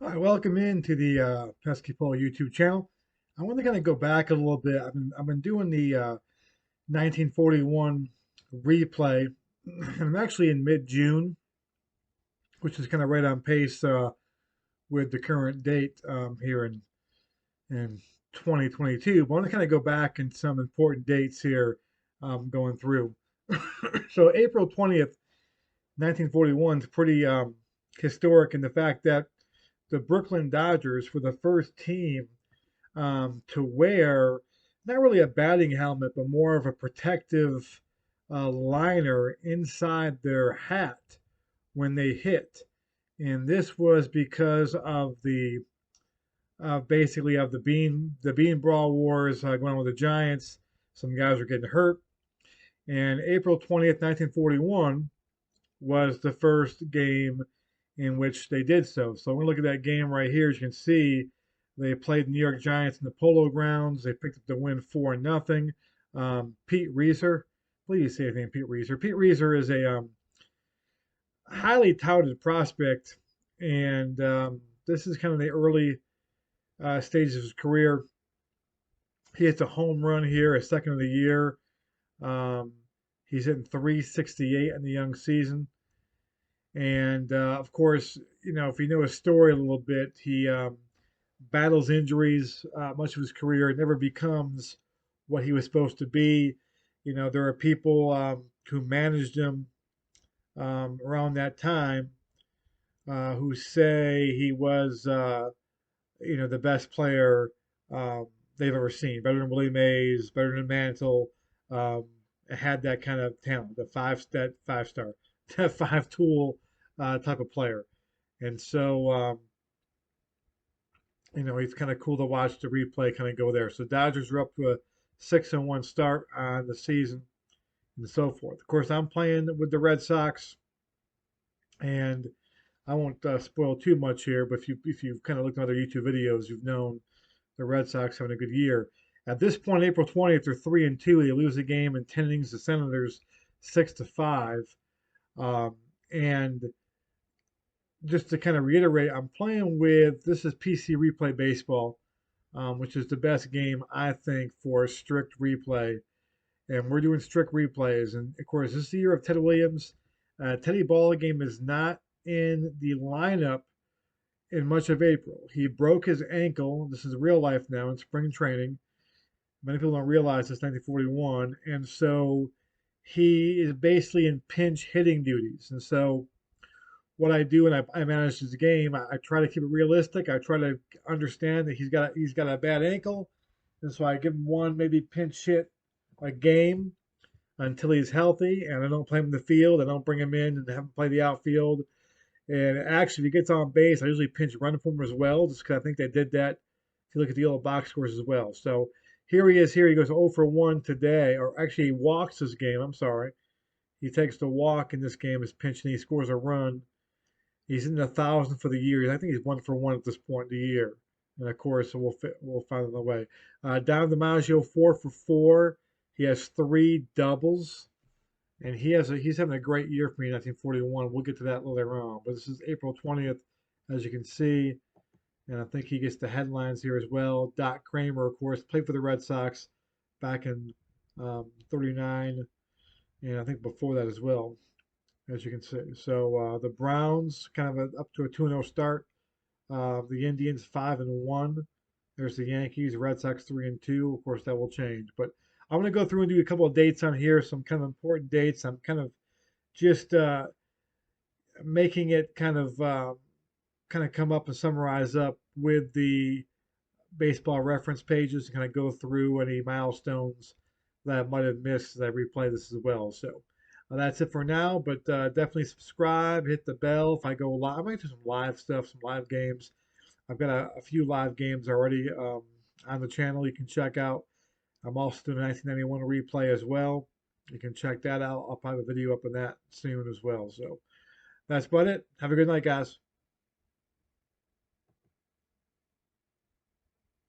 Hi, welcome into the Basketball YouTube channel. I want to kind of go back a little bit. I've been doing the 1941 replay. I'm actually in mid-June, which is kind of right on pace with the current date here in 2022. But I want to kind of go back in some important dates here going through. So April 20th, 1941 is pretty historic in the fact that the Brooklyn Dodgers were the first team to wear not really a batting helmet, but more of a protective liner inside their hat when they hit. And this was because of the basically of the bean brawl wars going on with the Giants. Some guys were getting hurt, and April 20th, 1941 was the first game in which they did so. So we're going to look at that game right here. As you can see, they played the New York Giants in the Polo Grounds. They picked up the win 4-0. Pete Reiser, please say anything, Pete Reiser. Pete Reiser is a highly touted prospect, and this is kind of the early stages of his career. He hits a home run here, a second of the year. Um, he's hitting 368 in the young season. And of course, if you know his story a little bit, he battles injuries much of his career, never becomes what he was supposed to be. There are people who managed him around that time who say he was, the best player um, they've ever seen, better than Willie Mays, better than Mantle. Um, had that kind of talent, that five star, that five tool type of player. And so, it's kind of cool to watch the replay kind of go there. So Dodgers are up to a 6-1 start on the season and so forth. Of course, I'm playing with the Red Sox, and I won't spoil too much here. But if you've kind of looked at other YouTube videos, you've known the Red Sox having a good year. At this point, April 20th, they're 3-2. They lose the game in 10 innings to Senators, 6-5. And just to kind of reiterate, I'm playing with this is PC Replay Baseball, which is the best game I think for strict replay. And we're doing strict replays. And of course, this is the year of Ted Williams. Teddy Ballgame is not in the lineup in much of April. He broke his ankle. This is real life now in spring training. Many people don't realize it's 1941. And so he is basically in pinch hitting duties. And so what I do and I manage his game. I try to keep it realistic. I try to understand that he's got a bad ankle, and so I give him one maybe pinch hit a game until he's healthy, and I don't play him in the field. I don't bring him in and have him play the outfield. And actually, if he gets on base, I usually pinch run for him as well, just because I think they did that. If you look at the yellow box scores as well. So here he is. Here he goes 0 for 1 today, or actually he walks this game. I'm sorry. He takes the walk in this game as pinch, and he scores a run. He's in the 1,000 for the year. I think he's 1 for 1 at this point in the year. And of course, we'll find the way. Dom DiMaggio 4 for 4. He has three doubles, and he's having a great year for me in 1941. We'll get to that later on. But this is April 20th, as you can see, and I think he gets the headlines here as well. Doc Kramer, of course, played for the Red Sox back in 39, and I think before that as well, as you can see. So the Browns kind of up to a 2-0 start. The Indians 5-1. There's the Yankees, Red Sox 3-2. Of course, that will change. But I'm going to go through and do a couple of dates on here, some kind of important dates. I'm kind of just making it kind of come up and summarize up with the baseball reference pages and kind of go through any milestones that I might have missed as I replay this as well. So that's it for now, but definitely subscribe, hit the bell. If I go live, I might do some live stuff, some live games. I've got a few live games already on the channel you can check out. I'm also doing a 1991 replay as well. You can check that out. I'll probably have a video up on that soon as well. So that's about it. Have a good night, guys.